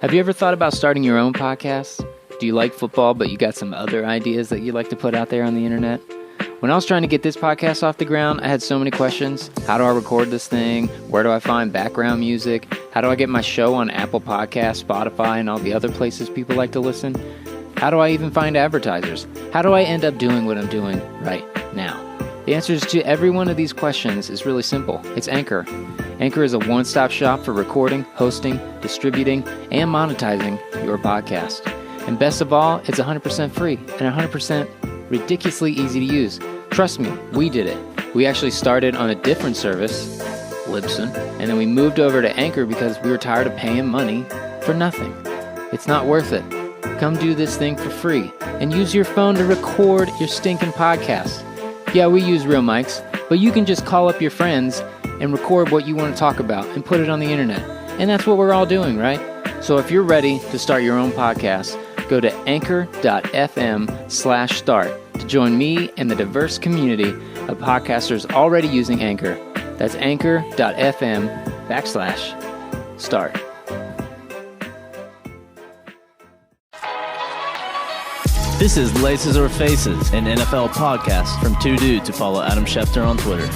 Have you ever thought about starting your own podcast? Do you like football, but you got some other ideas that you'd like to put out there on the internet? When I was trying to get this podcast off the ground, I had so many questions. How do I record this thing? Where do I find background music? How do I get my show on Apple Podcasts, Spotify, and all the other places people like to listen? How do I even find advertisers? How do I end up doing what I'm doing right now? The answers to every one of these questions is really simple. It's Anchor. Anchor is a one-stop shop for recording, hosting, distributing, and monetizing your podcast. And best of all, it's 100% free and 100% ridiculously easy to use. Trust me, we did it. We actually started on a different service, Libsyn, and then we moved over to Anchor because we were tired of paying money for nothing. It's not worth it. Come do this thing for free and use your phone to record your stinking podcast. Yeah, we use real mics, but you can just call up your friends and record what you want to talk about and put it on the internet. And that's what we're all doing, right? So if you're ready to start your own podcast, go to anchor.fm/start to join me and the diverse community of podcasters already using Anchor. That's anchor.fm/start. This is Laces or Faces, an NFL podcast from two dudes who follow Adam Schefter on Twitter.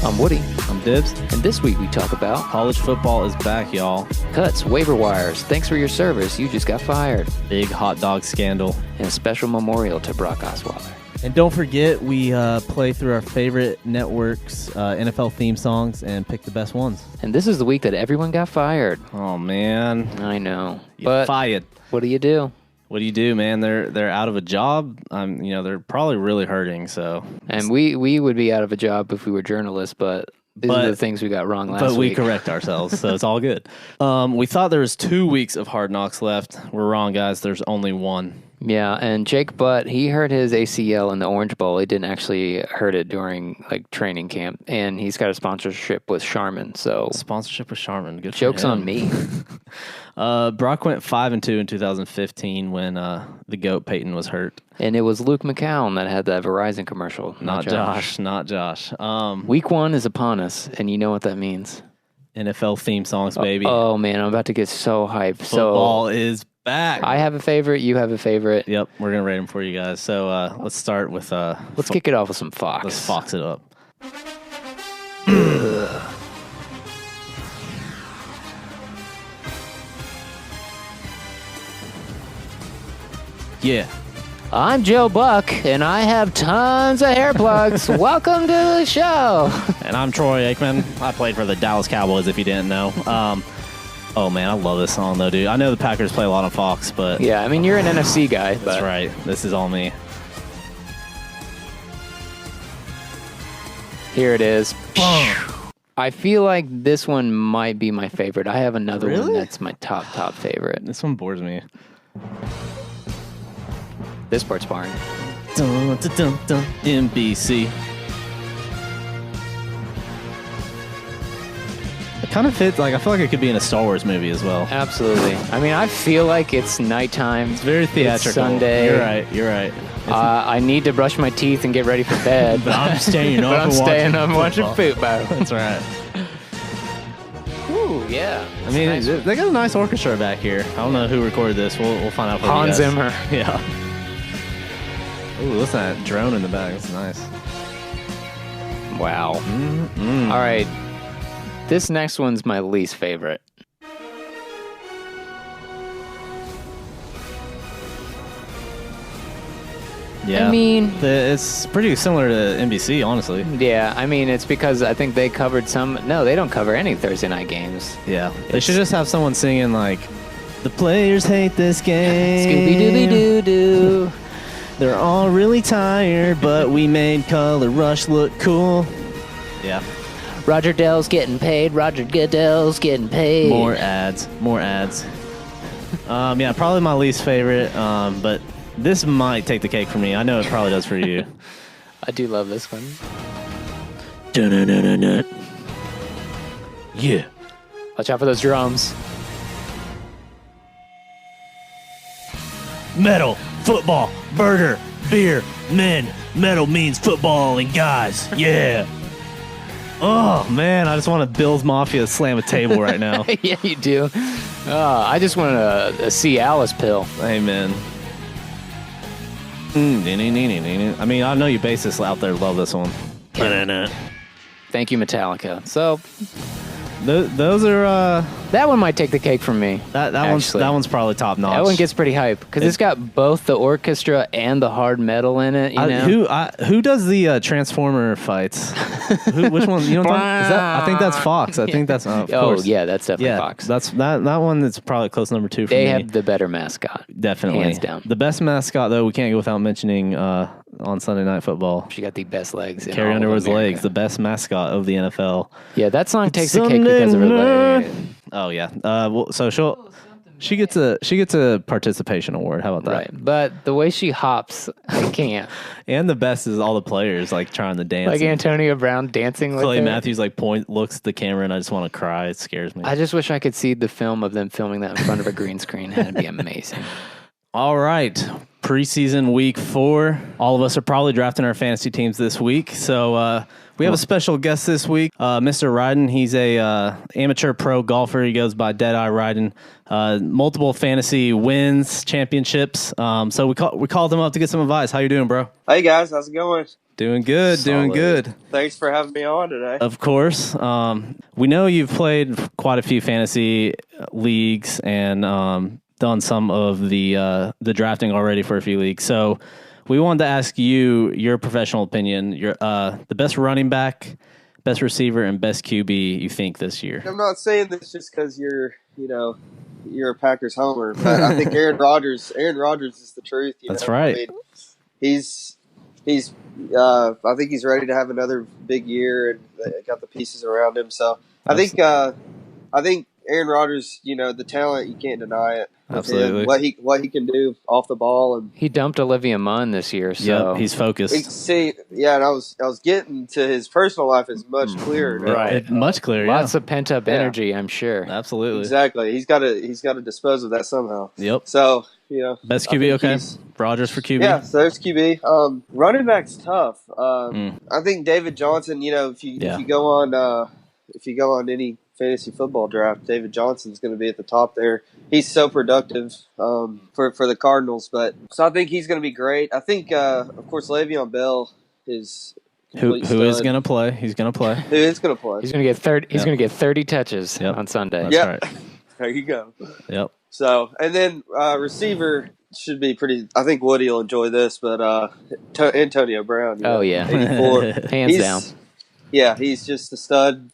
I'm Woody. I'm Dibs. And this week we talk about College football is back, y'all. cuts, waiver wires, thanks for your service, you just got fired, Big hot dog scandal. and a special memorial to Brock Osweiler. And don't forget, we play through our favorite networks' NFL theme songs and pick the best ones. And this is the week that everyone got fired. Oh, man. I know. You're fired. What do you do? What do you do, man? They're out of a job. They're probably really hurting. So, And we would be out of a job if we were journalists, but these are the things we got wrong last week. But we correct ourselves, so it's all good. We thought there was 2 weeks of Hard Knocks left. We're wrong, guys. There's only one. Yeah, and Jake Butt, he hurt his ACL in the Orange Bowl. He didn't actually hurt it during training camp, and he's got a sponsorship with Charmin. So Sponsorship with Charmin. Good. Joke's for him. on me. Brock went 5-2 in 2015 when the GOAT Peyton was hurt. And it was Luke McCown that had that Verizon commercial. Not Josh. Week 1 is upon us, and you know what that means. NFL theme songs, baby. Oh man, I'm about to get so hyped. Football is back. I have a favorite. You have a favorite. Yep, we're gonna rate them for you guys. So let's start with Let's kick it off with some Fox. Let's Fox it up. Yeah. I'm Joe Buck, and I have tons of hair plugs. Welcome to the show. And I'm Troy Aikman. I played for the Dallas Cowboys, if you didn't know. Oh, man, I love this song, though, dude. I know the Packers play a lot on Fox, but... Yeah, I mean, you're an NFC guy. That's right. This is all me. Here it is. I feel like this one might be my favorite. I have another one that's my top favorite. This one bores me. This part's boring. Dun, dun, dun, dun, NBC. It kind of fits, I feel like it could be in a Star Wars movie as well. Absolutely. I mean, I feel like it's nighttime. It's very theatrical. It's Sunday. You're right. I need to brush my teeth and get ready for bed. But I'm staying up and watching football. That's right. Ooh, yeah. I mean, nice. they got a nice orchestra back here. I don't know who recorded this. We'll find out for Hans you guys. Zimmer. Yeah. Ooh, listen to that drone in the back. That's nice. Wow. Mm-hmm. All right. This next one's my least favorite. Yeah. I mean... It's pretty similar to NBC, honestly. Yeah, I mean, it's because I think they covered some... No, they don't cover any Thursday night games. Yeah. They should just have someone singing, the players hate this game. Scooby-Dooby-Doo-Doo. They're all really tired, but we made Color Rush look cool. Yeah. Roger Dell's getting paid. Roger Goodell's getting paid. More ads. Yeah, probably my least favorite, but this might take the cake for me. I know it probably does for you. I do love this one. Dun-dun-dun-dun-dun. Yeah. Watch out for those drums. Metal, football, burger, beer, men. Metal means football and guys. Yeah. Oh, man, I just want to Bills Mafia slam a table right now. Yeah, you do. I just want a Cialis pill. Amen. I mean, I know you bassists out there love this one. Thank you, Metallica. So those are that one might take the cake from me. that one's probably top notch. That one gets pretty hype because it's got both the orchestra and the hard metal in it. You know? Who does the Transformer fights? Which one? You know what I'm talking? I think that's Fox. I think that's of course. Yeah, that's definitely Fox. That's that one. That's probably close number 2 for me. They have the better mascot, definitely, hands down. The best mascot though, we can't go without mentioning on Sunday Night Football. She got the best legs. Carrie Underwood's legs, the best mascot of the NFL. Yeah, that song takes the cake because of her legs. Oh yeah. So she gets a participation award. How about that? Right, but the way she hops, I can't. And the best is all the players like trying to dance. Like Antonio Brown dancing with Clay her. Matthews looks at the camera, and I just want to cry. It scares me. I just wish I could see the film of them filming that in front of a green screen. That'd be amazing. All right. Preseason week 4. All of us are probably drafting our fantasy teams this week. So we have a special guest this week, Mr. Riden. He's a amateur pro golfer. He goes by Dead Eye Riden. Multiple fantasy wins, championships. So we called him up to get some advice. How you doing, bro? Hey guys, how's it going? Doing good, doing good. Thanks for having me on today. Of course. We know you've played quite a few fantasy leagues and done some of the drafting already for a few leagues. So we wanted to ask you your professional opinion, your the best running back, best receiver, and best QB you think this year. I'm not saying this just because you're a Packers homer, but I think Aaron Rodgers is the truth. That's right. I mean, he's I think he's ready to have another big year, and they got the pieces around him. So I think Aaron Rodgers, the talent, you can't deny it. Absolutely. What he can do off the ball, and he dumped Olivia Munn this year. So yep, he's focused. And I was getting to his personal life is much clearer now. Right, much clearer. Lots of pent up energy, I'm sure. Absolutely, exactly. He's got to dispose of that somehow. Yep. So best QB. Okay, Rodgers for QB. Yeah, so there's QB. Running back's tough. I think David Johnson. If you go on any fantasy football draft, David Johnson's going to be at the top there. He's so productive for the Cardinals, so I think he's going to be great. I think, of course, Le'Veon Bell is who is going to play. He's going to play. Who is going to play? He's going to get 30. He's going to get 30 touches on Sunday. That's right. There you go. Yep. So, and then receiver should be pretty. I think Woody will enjoy this, but Antonio Brown. Oh yeah, 84, hands down. Yeah, he's just a stud.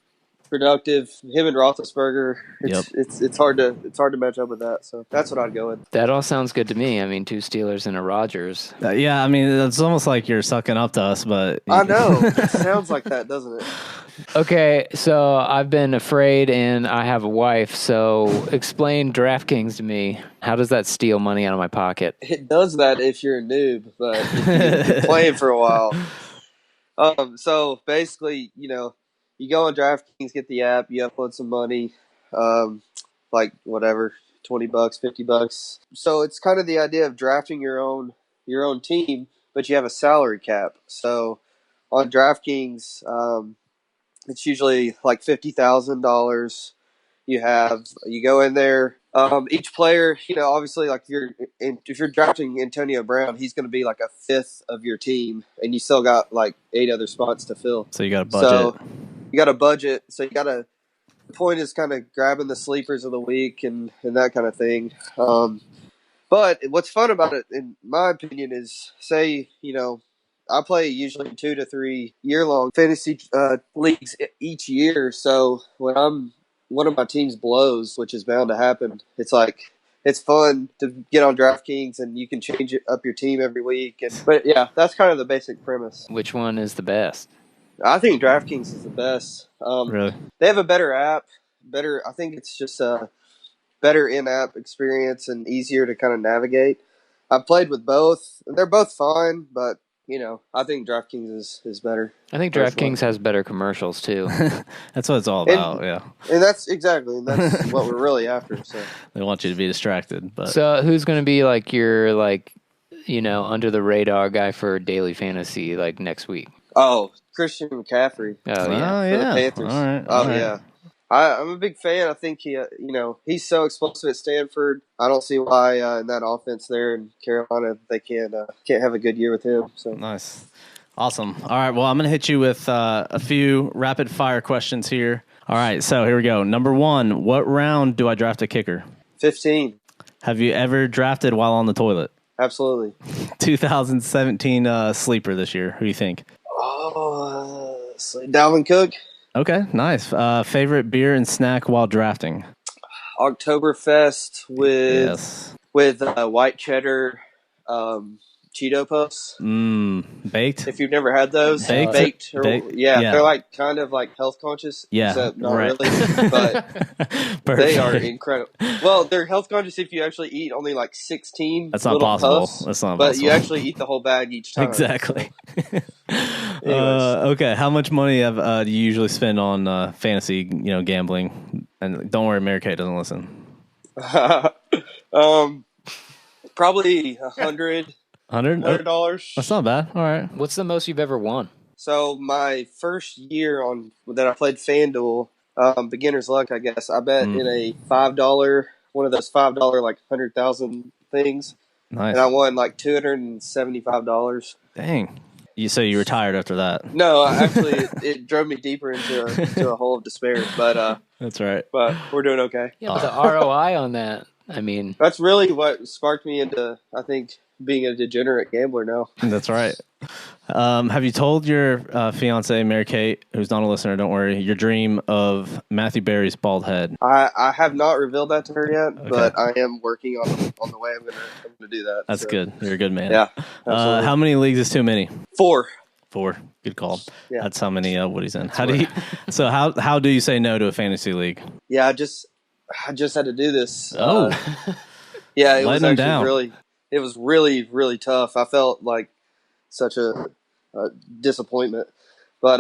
Productive, him and Roethlisberger. It's hard to match up with that. So that's what I'd go with. That all sounds good to me. I mean, 2 Steelers and a Rodgers. Yeah, I mean, it's almost like you're sucking up to us, but I know it sounds like that, doesn't it? Okay, so I've been afraid, and I have a wife. So explain DraftKings to me. How does that steal money out of my pocket? It does that if you're a noob, but if you've been playing for a while. So basically, you go on DraftKings, get the app, you upload some money, like whatever, $20, $50. So it's kind of the idea of drafting your own team, but you have a salary cap. So on DraftKings, it's usually like $50,000. You go in there. Each player, obviously, like if you're drafting Antonio Brown, he's going to be like a fifth of your team, and you still got like 8 other spots to fill. So you got a budget. So you got a budget. So the point is kind of grabbing the sleepers of the week and that kind of thing. But what's fun about it, in my opinion, is say, I play usually 2 to 3 year-long fantasy leagues each year. So when one of my teams blows, which is bound to happen, it's fun to get on DraftKings and you can change up your team every week. But yeah, that's kind of the basic premise. Which one is the best? I think DraftKings is the best. Really? They have a better app. I think it's just a better in-app experience and easier to kind of navigate. I've played with both. They're both fine, but I think DraftKings is better. I think DraftKings has better commercials too. That's what it's all about. And that's what we're really after. So they want you to be distracted. But so who's going to be like your under the radar guy for daily fantasy next week? Oh, Christian McCaffrey. Oh yeah. For the Panthers. All right. Yeah. I'm a big fan. I think he's so explosive at Stanford. I don't see why in that offense there in Carolina they can't have a good year with him. So nice, awesome. All right, well, I'm gonna hit you with a few rapid fire questions here. All right, so here we go. Number 1, what round do I draft a kicker? 15. Have you ever drafted while on the toilet? Absolutely. 2017 sleeper this year. Who do you think? Dalvin Cook. Okay, nice. Favorite beer and snack while drafting? Oktoberfest with white cheddar Cheeto Puffs. Baked? If you've never had those. Baked. Yeah, they're like kind of like health conscious. Yeah, except not right. really. But Perfect. they are incredible. Well, they're health conscious if you actually eat only like 16 That's not little possible. puffs. That's not but possible. you actually eat the whole bag each time. Exactly. So. Okay, how much money do you usually spend on fantasy, gambling? And don't worry, Mary Kate doesn't listen. Probably $100. $100? That's not bad. All right. What's the most you've ever won? So my first year that I played FanDuel, beginner's luck, I guess. I bet in a $5, one of those $5 like 100,000 things, Nice. and I won like $275. Dang. So you retired after that? No, actually, it drove me deeper into a hole of despair. But that's right. But we're doing okay. Yeah, but the ROI on that, I mean, that's really what sparked me into, I think, being a degenerate gambler now. That's right. Have you told your fiance, Mary Kate, who's not a listener, don't worry, your dream of Matthew Berry's bald head? I have not revealed that to her yet, but I am working on the way I'm gonna do that. That's good. You're a good man. Yeah. Absolutely. How many leagues is too many? 4. Good call. Yeah. That's how many Woody's in. How do you say no to a fantasy league? Yeah, I just had to do this. Oh. Yeah, it was Letting him actually down. it was really, really tough. I felt like such a disappointment. But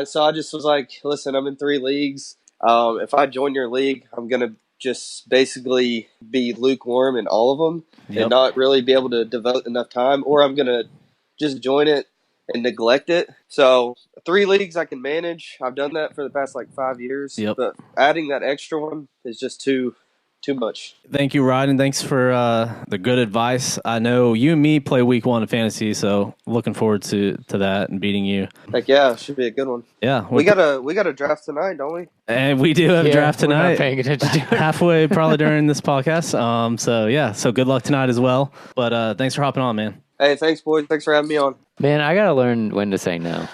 so I just was like, listen, I'm in 3 leagues. If I join your league, I'm going to just basically be lukewarm in all of them and not really be able to devote enough time, or I'm going to just join it and neglect it. So 3 leagues I can manage. I've done that for the past like 5 years. Yep. But adding that extra one is just too much. Thank you, Ryan. Thanks for the good advice. I know you and me play week 1 of fantasy, so looking forward to that and beating you. Like, yeah, it should be a good one. Yeah. We got a draft tonight, don't we? And we do have a draft we're not tonight. paying attention to it. Halfway probably during this podcast. So good luck tonight as well. But thanks for hopping on, man. Hey, thanks, boys. Thanks for having me on. Man, I gotta learn when to say no.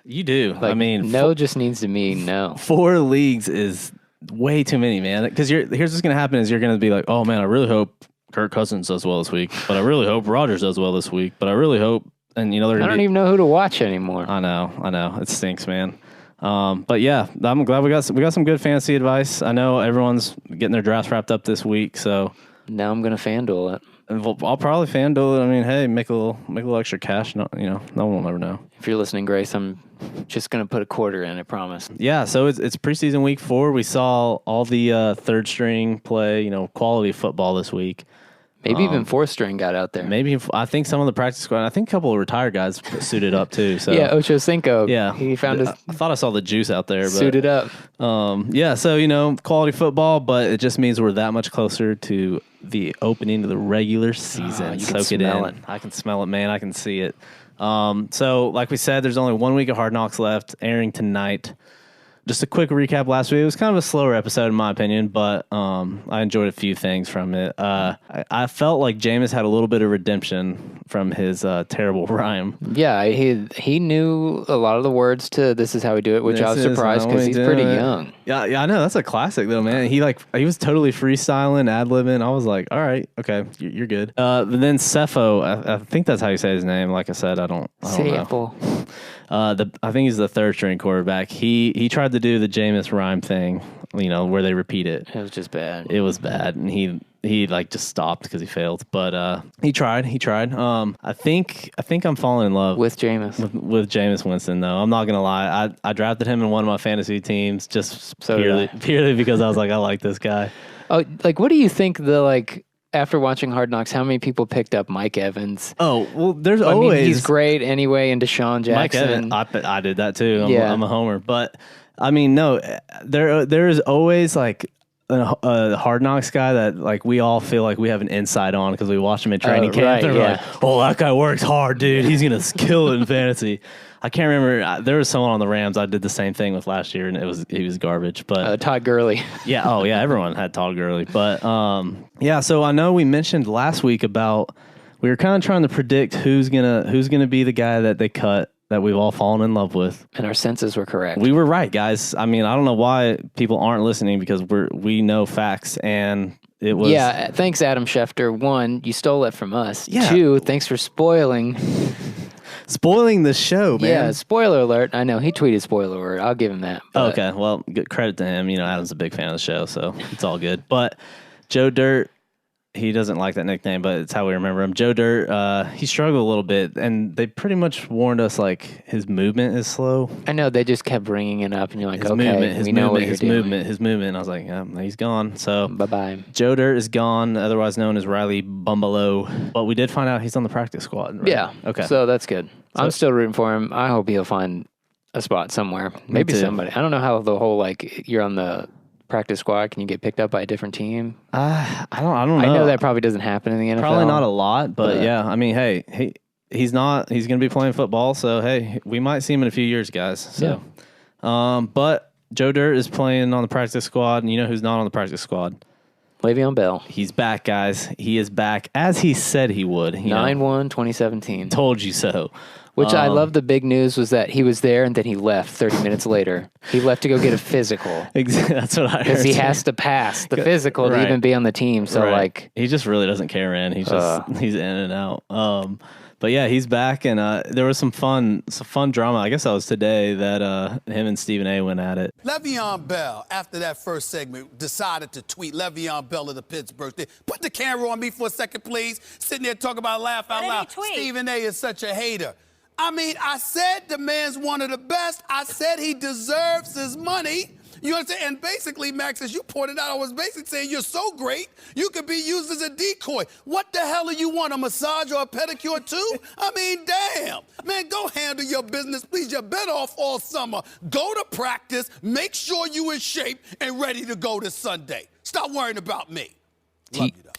You do. Like, I mean, no just needs to mean no. 4 leagues is way too many, man. Because here's what's going to happen is you're going to be like, oh, man, I really hope Kirk Cousins does well this week. But I really hope Rodgers does well this week. But I really hope, and they're going to I don't even know who to watch anymore. I know. It stinks, man. But yeah, I'm glad we got some good fantasy advice. I know everyone's getting their drafts wrapped up this week, so Now I'm gonna FanDuel it. I'll probably FanDuel it. I mean, hey, make a little extra cash. No one will ever know. If you're listening, Grace, I'm just gonna put a quarter in. I promise. Yeah, so it's preseason week 4. We saw all the third string play, quality football this week. Maybe even 4th string got out there. Maybe I think some of the practice squad. I think a couple of retired guys suited up too. So yeah, Ocho Cinco. Yeah, he found his I thought I saw the juice out there. But, suited up. Yeah, so quality football, but it just means we're that much closer to the opening of the regular season. You can Soak it smell in. it. I can smell it, man. I can see it. So like we said, there's only 1 week of Hard Knocks left, airing tonight. Just a quick recap last week. It was kind of a slower episode in my opinion, but I enjoyed a few things from it. I felt like Jameis had a little bit of redemption from his terrible rhyme. Yeah, he knew a lot of the words to "This Is How We Do It," which I was surprised because he's pretty young. Yeah, I know. That's a classic though, man. He was totally freestyling, ad-libbing. I was like, all right, okay, you're good. But then Cepho, I think that's how you say his name. Like I said, I don't know. Sample. I think he's the third string quarterback. He tried to do the Jameis rhyme thing, where they repeat it. It was just bad. It was bad, and he just stopped because he failed. But he tried. I think I'm falling in love With Jameis. with Jameis Winston. Though I'm not gonna lie, I drafted him in one of my fantasy teams just So did purely because I was like, I like this guy. Oh, what do you think after watching Hard Knocks, how many people picked up Mike Evans? Oh well, there's I always mean, he's great anyway, and Deshaun Jackson. Mike Evans. I did that too. I'm a homer, but I mean, no, there is always like a Hard Knocks guy that like we all feel like we have an insight on because we watch him in training camp. Right, They're like, oh, that guy works hard, dude. He's gonna kill it in fantasy. I can't remember. There was someone on the Rams I did the same thing with last year, and he was garbage. But Todd Gurley. yeah, oh yeah, everyone had Todd Gurley. But yeah, so I know we mentioned last week about we were kind of trying to predict who's gonna be the guy that they cut that we've all fallen in love with. And our senses were correct. We were right, guys. I mean, I don't know why people aren't listening because we know facts, and it was... Yeah, thanks, Adam Schefter. 1, you stole it from us. Yeah. 2, thanks for spoiling the show, man. Yeah, spoiler alert. I know, he tweeted spoiler alert. I'll give him that. But Okay, well, good credit to him. You know, Adam's a big fan of the show, so it's all good. But Joe Dirt, he doesn't like that nickname, but it's how we remember him. Joe Dirt, he struggled a little bit, and they pretty much warned us, like, his movement is slow. I know, they just kept bringing it up, and you're like, His okay, movement, we know what you're doing. His movement. I was like, yeah, he's gone. So Bye-bye. Joe Dirt is gone, otherwise known as Riley Bumbalo. But we did find out he's on the practice squad. Right? Yeah. Okay. So that's good. I'm still rooting for him. I hope he'll find a spot somewhere. Maybe too. somebody. I don't know how the whole, like, you're on the practice squad. Can you get picked up by a different team? I don't know. I know that probably doesn't happen in the NFL. Probably not a lot, but yeah. I mean, hey, he's going to be playing football, so hey, we might see him in a few years, guys. So, but Joe Dirt is playing on the practice squad, and you know who's not on the practice squad? Le'Veon Bell. He's back, guys. He is back as he said he would. 9-1, 2017. Told you so. Which I love. The big news was that he was there and then he left 30 minutes later. He left to go get a physical. That's what I heard. Because he has to pass the physical to even be on the team. So, like... He just really doesn't care, man. He's in and out. But yeah, he's back, and there was some fun drama. I guess that was today that him and Stephen A. went at it. Le'Veon Bell, after that first segment, decided to tweet Le'Veon Bell of the Pittsburgh thing. Put the camera on me for a second, please. Sitting there talking about laugh out loud. Stephen A. is such a hater. I mean, I said the man's one of the best. I said he deserves his money. You understand? And basically, Max, as you pointed out, I was basically saying you're so great, you could be used as a decoy. What the hell do you want, a massage or a pedicure too? I mean, damn. Man, go handle your business, please. You're better off all summer. Go to practice, make sure you're in shape and ready to go this Sunday. Stop worrying about me. Love you, though.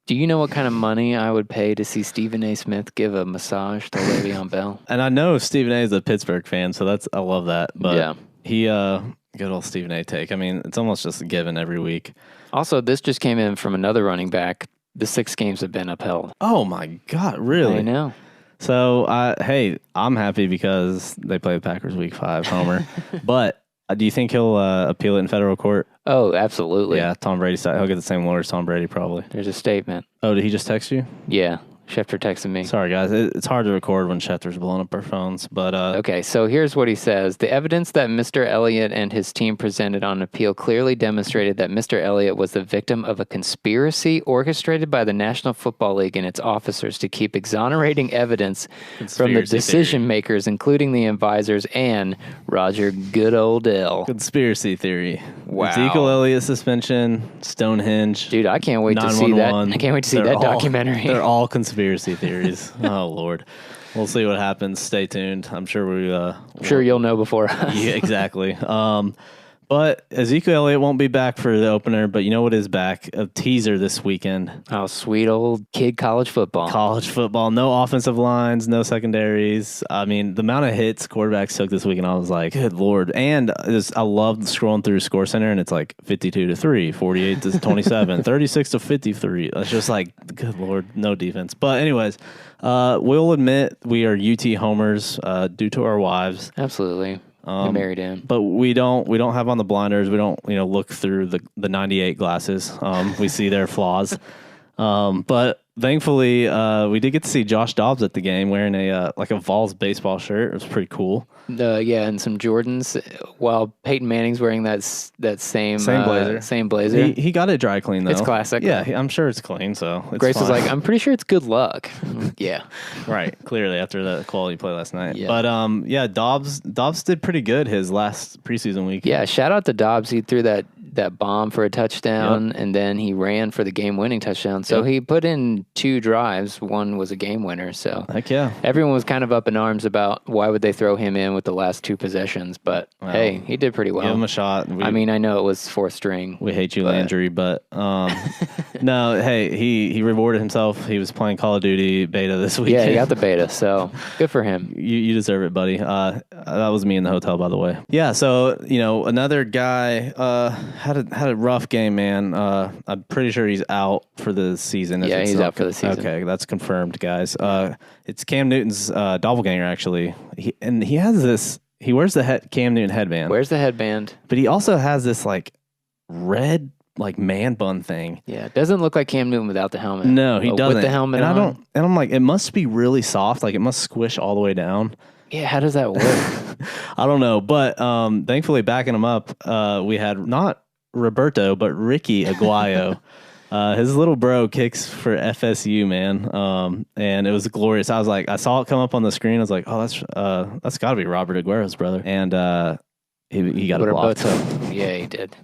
Do you know what kind of money I would pay to see Stephen A. Smith give a massage to Le'Veon Bell? And I know Stephen A. is a Pittsburgh fan, so I love that. But yeah. He, good old Stephen A. take. I mean, it's almost just a given every week. Also, this just came in from another running back. The 6 games have been upheld. Oh, my God, really? I know. So, hey, I'm happy because they play the Packers week 5, Homer. But do you think he'll appeal it in federal court? Oh, absolutely. Yeah, Tom Brady. He'll get the same lawyer as Tom Brady, probably. There's a statement. Oh, did he just text you? Yeah. Schefter texted me. Sorry, guys. It's hard to record when Schefter's blowing up our phones. But okay, so here's what he says. The evidence that Mr. Elliott and his team presented on appeal clearly demonstrated that Mr. Elliott was the victim of a conspiracy orchestrated by the National Football League and its officers to keep exonerating evidence from the decision makers, including the advisors and Roger Goodell. Conspiracy theory. Wow. Ezekiel Elliott suspension, Stonehenge. Dude, I can't wait to see that. I can't wait to see that documentary. They're all conspiracy theories. Oh, Lord. We'll see what happens. Stay tuned. I'm sure sure you'll know before us. Yeah, exactly. But Ezekiel Elliott won't be back for the opener, but you know what is back? A teaser this weekend. Oh, sweet old kid college football. College football. No offensive lines, no secondaries. I mean, the amount of hits quarterbacks took this week, and I was like, good Lord. And I loved scrolling through Score Center, and it's like 52-3, 48-27, 36-53. It's just like, good Lord, no defense. But anyways, we'll admit we are UT homers due to our wives. Absolutely. We married in. But we don't have on the blinders. We don't, look through the 98 glasses. We see their flaws. But thankfully, we did get to see Josh Dobbs at the game wearing a Vols baseball shirt. It was pretty cool. Yeah, and some Jordans, while Peyton Manning's wearing that same blazer. Same blazer. He got it dry clean, though. It's classic. Yeah, I'm sure it's clean, so it's Grace was fine. like, I'm pretty sure it's good luck. Yeah. Right, clearly, after the quality play last night. Yeah. But, Dobbs did pretty good his last preseason week. Yeah, shout out to Dobbs. He threw that that bomb for a touchdown, and then he ran for the game-winning touchdown. So he put in 2 drives. One was a game winner. So heck yeah, everyone was kind of up in arms about why would they throw him in with the last 2 possessions. But hey, he did pretty well. Give him a shot. I mean, I know it was 4th string. We hate you, Landry, but no. Hey, he rewarded himself. He was playing Call of Duty beta this weekend. Yeah, he got the beta. So good for him. You deserve it, buddy. That was me in the hotel, by the way. Yeah. So another guy had a rough game, man. I'm pretty sure he's out for the season. Yeah, he's out for the season. Okay, that's confirmed, guys. It's Cam Newton's doppelganger, actually. He has this. He wears the Cam Newton headband. Where's the headband? But he also has this like red man bun thing. Yeah, it doesn't look like Cam Newton without the helmet. No, he doesn't. With the helmet on. And I'm like, it must be really soft. Like it must squish all the way down. Yeah, how does that work? I don't know, but thankfully backing him up, we had not Roberto but Ricky Aguayo. His little bro kicks for FSU, man, and it was glorious. I saw it come up on the screen. I was like, oh, that's got to be Robert Aguero's brother, and he got it blocked. Yeah, he did.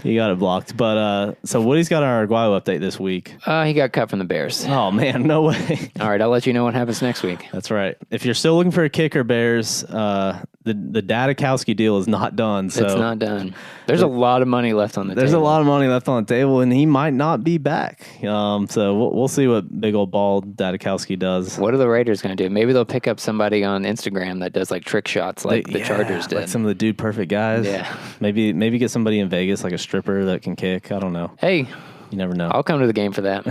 He got it blocked. But so Woody's got our Aguayo update this week. He got cut from the Bears. Oh man, no way. All right, I'll let you know what happens next week. That's right. If you're still looking for a kicker, Bears, the Dadakowski deal is not done. So it's not done. There's a lot of money left on the table. There's a lot of money left on the table, and he might not be back. So we'll see what big old bald Dadakowski does. What are the Raiders going to do? Maybe they'll pick up somebody on Instagram that does like trick shots like the Chargers did. Like some of the Dude Perfect guys. Yeah. Maybe get somebody in Vegas, like a stripper that can kick. I don't know. Hey, you never know. I'll come to the game for that.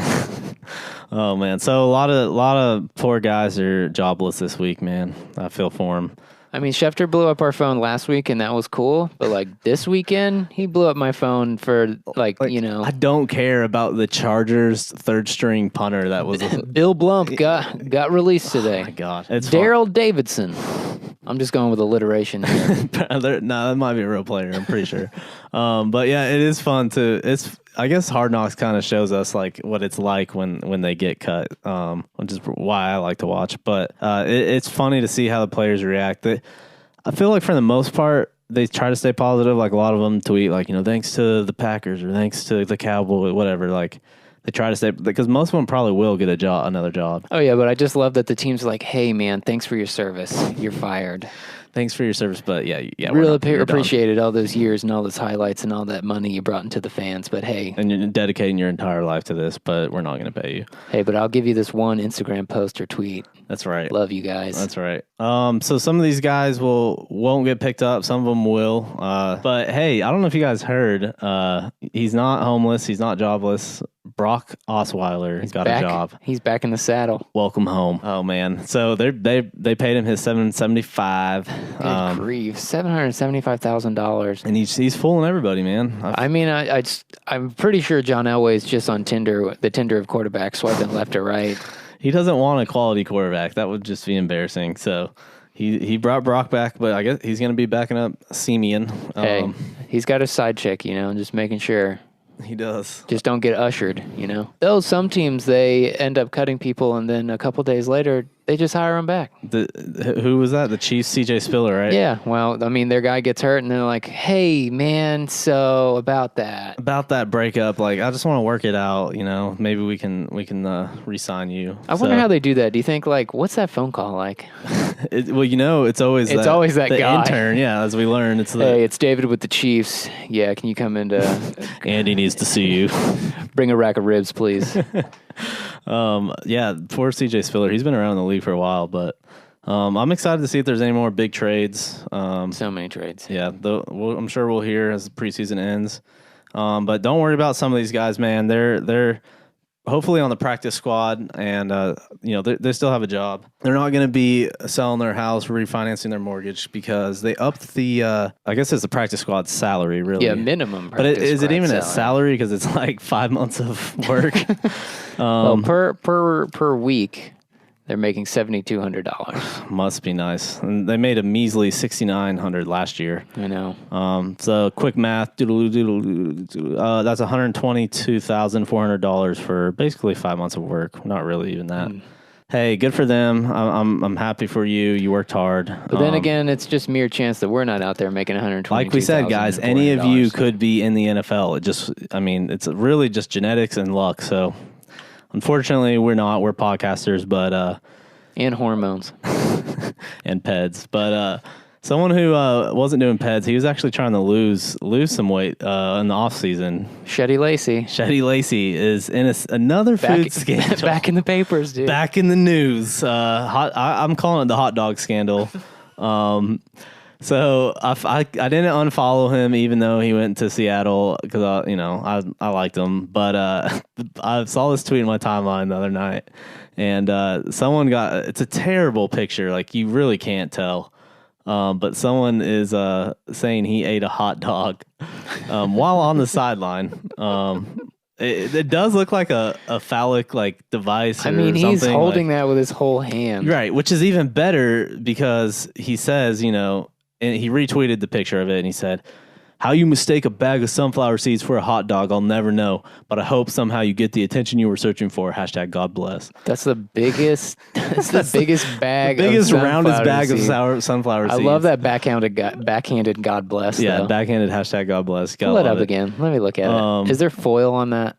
Oh man, so a lot of poor guys are jobless this week, man. I feel for them. I mean, Schefter blew up our phone last week, and that was cool. But like this weekend, he blew up my phone for like I don't care about the Chargers' 3rd string punter that was Bill Blump got released today. Oh my god, it's Daryl Davidson. I'm just going with alliteration here. No, that might be a real player. I'm pretty sure. But yeah, it is fun to. I guess Hard Knocks kind of shows us like what it's like when they get cut, which is why I like to watch. But it's funny to see how the players react. I feel like for the most part, they try to stay positive. Like a lot of them tweet like, thanks to the Packers or thanks to the Cowboys, whatever. Like they try to stay, because most of them probably will get another job. Oh yeah, but I just love that the team's like, hey man, thanks for your service. You're fired. Thanks for your service, but yeah. Really appreciated all those years and all those highlights and all that money you brought into the fans. But hey, and you're dedicating your entire life to this, but we're not going to pay you. Hey, but I'll give you this one Instagram post or tweet. That's right. Love you guys. That's right. So some of these guys won't get picked up. Some of them will. But hey, I don't know if you guys heard. He's not homeless. He's not jobless. Brock Osweiler has got a job. He's back in the saddle. Welcome home. Oh man. So they paid him his $775. Good grief, $775,000. And he's fooling everybody, man. I'm pretty sure John Elway's just on Tinder, the Tinder of quarterbacks, swiping left or right. He doesn't want a quality quarterback. That would just be embarrassing. So he brought Brock back, but I guess he's going to be backing up Simeon. Hey, he's got a side chick, just making sure. He does. Just don't get ushered, Though some teams, they end up cutting people, and then a couple days later, they just hire them back. Who was that? The Chiefs' C.J. Spiller, right? Yeah. Well, I mean, their guy gets hurt, and they're like, hey, man, so about that breakup, like, I just want to work it out, Maybe we can re-sign you. I wonder how they do that. Do you think, like, what's that phone call like? It's always that the guy. Intern, yeah, as we learned. Hey, it's David with the Chiefs. Yeah, can you come into... Andy needs to see you. Bring a rack of ribs, please. Yeah, poor CJ Spiller. He's been around in the league for a while, but I'm excited to see if there's any more big trades. So many trades. Yeah, I'm sure we'll hear as the preseason ends. But don't worry about some of these guys, man. They're hopefully on the practice squad, and they still have a job. They're not going to be selling their house, refinancing their mortgage, because they upped the I guess it's the practice squad salary, really. Yeah, minimum. But is it even a salary? Because it's like 5 months of work. Well, per week, they're making $7,200. Must be nice. And they made a measly $6,900 last year. I know. So quick math, that's $122,400 for basically 5 months of work. Not really even that. hey, good for them. I'm happy for you. You worked hard. But then again, it's just mere chance that we're not out there making 120. Like we said, guys, any of you could be in the NFL. It's really just genetics and luck. So, unfortunately, we're not. We're podcasters, but and hormones and peds. But someone who wasn't doing peds, he was actually trying to lose some weight in the off season. Shetty Lacey is in another food scandal. Back in the papers, dude. Back in the news. I'm calling it the hot dog scandal. So I didn't unfollow him, even though he went to Seattle, because I liked him. But I saw this tweet in my timeline the other night, and someone it's a terrible picture. Like, you really can't tell. But someone is saying he ate a hot dog while on the sideline. It does look like a phallic device. I mean, he's holding that with his whole hand, right? Which is even better, because he says, and he retweeted the picture of it, and he said, "How you mistake a bag of sunflower seeds for a hot dog, I'll never know. But I hope somehow you get the attention you were searching for. # God bless." That's the biggest. That's the biggest bag. The biggest of roundest bag seeds. of sunflower seeds. I love that backhanded God bless. Yeah, though. backhanded # God bless. Pull it up again. Let me look at it. Is there foil on that?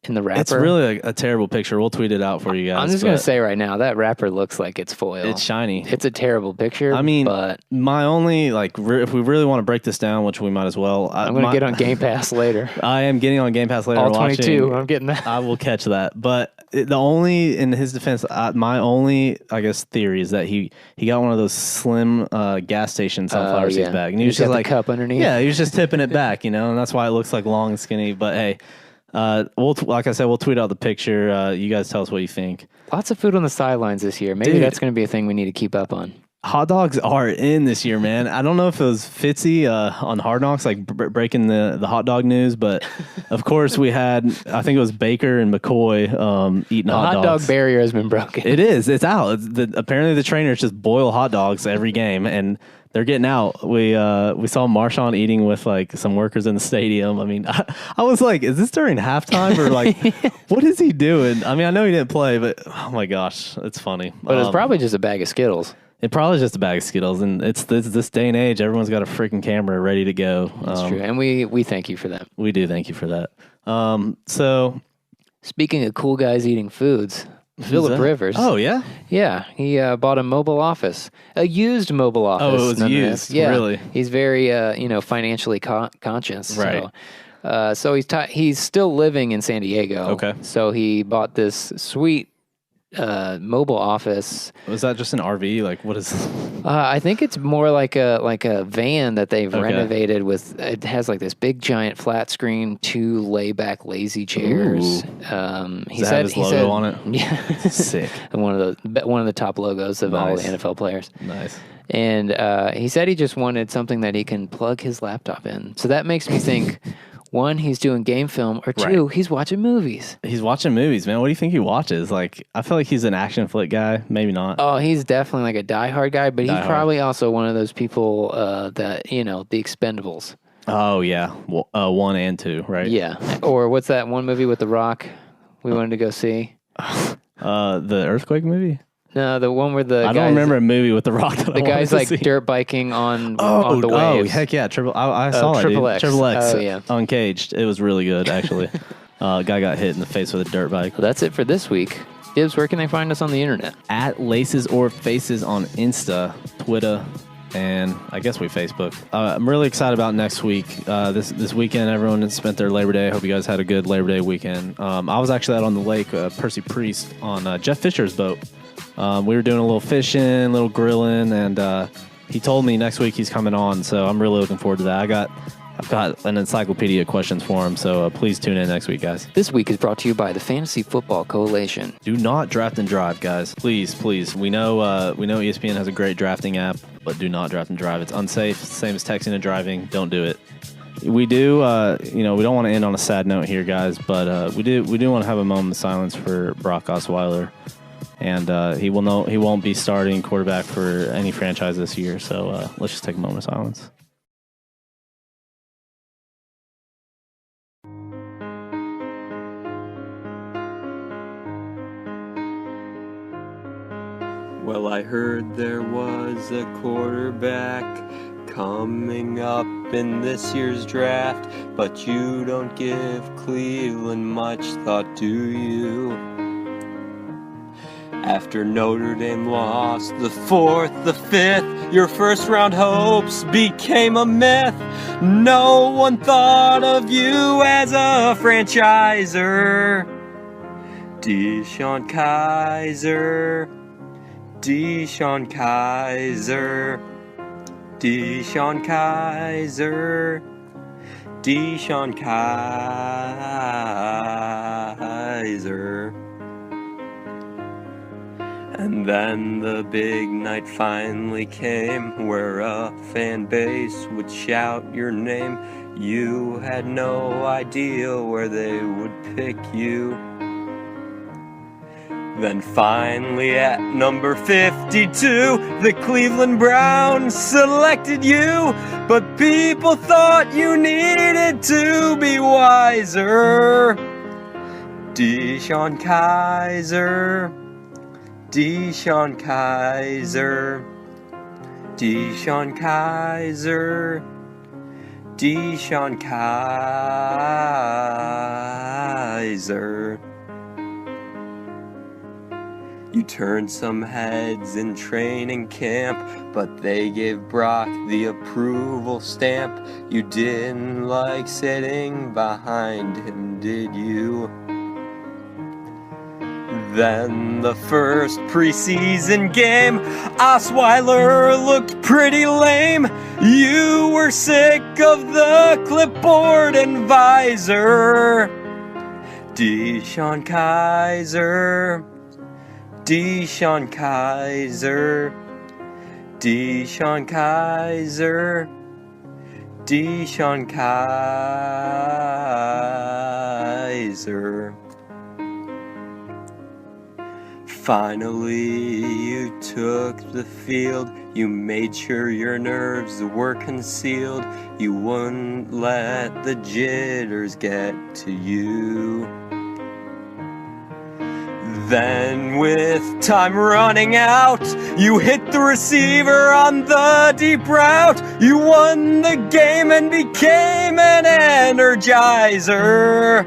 In the wrapper? It's really a terrible picture. We'll tweet it out for you guys. I'm just going to say right now, that wrapper looks like it's foil. It's shiny. It's a terrible picture. I mean, but my only, if we really want to break this down, which we might as well. I'm going to get on Game Pass later. I am getting on Game Pass later. All 22. I'm getting that. I will catch that. But the only, in his defense, my only, I guess, theory is that he got one of those slim gas station sunflower seeds bag. And he was just the cup underneath. Yeah, he was just tipping it back, and that's why it looks like long and skinny. But hey, like I said, we'll tweet out the picture. You guys tell us what you think. Lots of food on the sidelines this year. Maybe that's going to be a thing we need to keep up on. Hot dogs are in this year, man. I don't know if it was Fitzy on Hard Knocks, breaking the hot dog news, but of course we had, I think it was Baker and McCoy eating hot dogs. The hot dog barrier has been broken. It is. It's out. Apparently the trainers just boil hot dogs every game, and they're getting out. We saw Marshawn eating with some workers in the stadium. I mean, I was like, is this during halftime or what is he doing? I mean, I know he didn't play, but oh my gosh, it's funny. But it's probably just a bag of Skittles. It probably is just a bag of Skittles, and it's this day and age, everyone's got a freaking camera ready to go. That's true, and we thank you for that. We do thank you for that. So, speaking of cool guys eating foods, Philip Rivers. Oh, yeah? Yeah, he bought a mobile office, a used mobile office. Oh, it was used? Yeah. Really? He's very, financially conscious. Right. So he's still living in San Diego. Okay. So he bought this sweet mobile office. Was that just an RV? What is this? I think it's more like a van that they've renovated with. It has this big giant flat screen, 2 layback lazy chairs. He said his logo on it. Yeah, sick. And one of the top logos of all the NFL players. Nice. And he said he just wanted something that he can plug his laptop in. So that makes me think. 1, he's doing game film, or 2, he's watching movies. He's watching movies, man. What do you think he watches? I feel like he's an action flick guy. Maybe not. Oh, he's definitely a diehard guy, but he's probably also one of those people that, the Expendables. Oh, yeah. 1 and 2, right? Yeah. Or what's that one movie with The Rock we wanted to go see? The Earthquake movie? No, the one where I don't remember a movie with The Rock that the guy's dirt biking on the waves. Oh, heck yeah. I saw it, Triple dude. X. Triple X. Oh, yeah. Uncaged. It was really good, actually. Guy got hit in the face with a dirt bike. Well, that's it for this week. Gibbs, where can they find us on the internet? At Laces or Faces on Insta, Twitter, and I guess Facebook. I'm really excited about next week. This weekend, everyone has spent their Labor Day. I hope you guys had a good Labor Day weekend. I was actually out on the lake, Percy Priest, on Jeff Fisher's boat. We were doing a little fishing, a little grilling, and he told me next week he's coming on, so I'm really looking forward to that. I've got an encyclopedia of questions for him, so please tune in next week, guys. This week is brought to you by the Fantasy Football Coalition. Do not draft and drive, guys. Please. We know ESPN has a great drafting app, but do not draft and drive. It's unsafe, same as texting and driving. Don't do it. We do, we don't want to end on a sad note here, guys, but we do want to have a moment of silence for Brock Osweiler. And he won't be starting quarterback for any franchise this year. So let's just take a moment of silence. Well, I heard there was a quarterback coming up in this year's draft, but you don't give Cleveland much thought, do you? After Notre Dame lost the 4th, the 5th, your first round hopes became a myth. No one thought of you as a franchiser. DeShone Kizer, DeShone Kizer, DeShone Kizer, DeShone Kizer. And then the big night finally came, where a fan base would shout your name. You had no idea where they would pick you. Then finally at number 52, the Cleveland Browns selected you. But people thought you needed to be wiser. DeShone Kizer, DeShone Kizer, DeShone Kizer, DeShone Kizer. You turned some heads in training camp, but they gave Brock the approval stamp. You didn't like sitting behind him, did you? Then the first preseason game, Osweiler looked pretty lame. You were sick of the clipboard and visor. DeShone Kizer, DeShone Kizer, DeShone Kizer, DeShone Kizer. Finally, you took the field. You made sure your nerves were concealed. You wouldn't let the jitters get to you. Then, with time running out, you hit the receiver on the deep route. You won the game and became an energizer.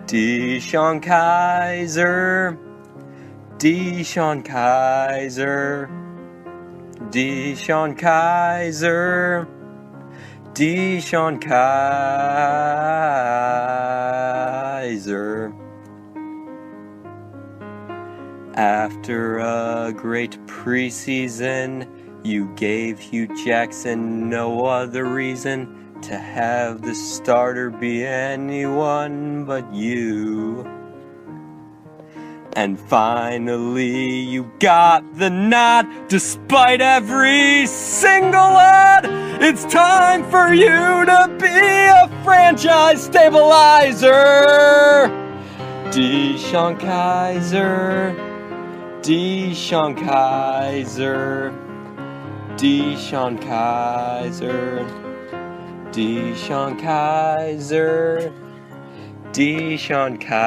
DeShone Kizer, DeShone Kizer, DeShone Kizer, DeShone Kizer. After a great preseason, you gave Hugh Jackson no other reason to have the starter be anyone but you. And finally you got the nod, despite every single ad. It's time for you to be a franchise stabilizer. DeShone Kizer, DeShone Kizer, DeShone Kizer, DeShone Kizer, DeShone Kizer.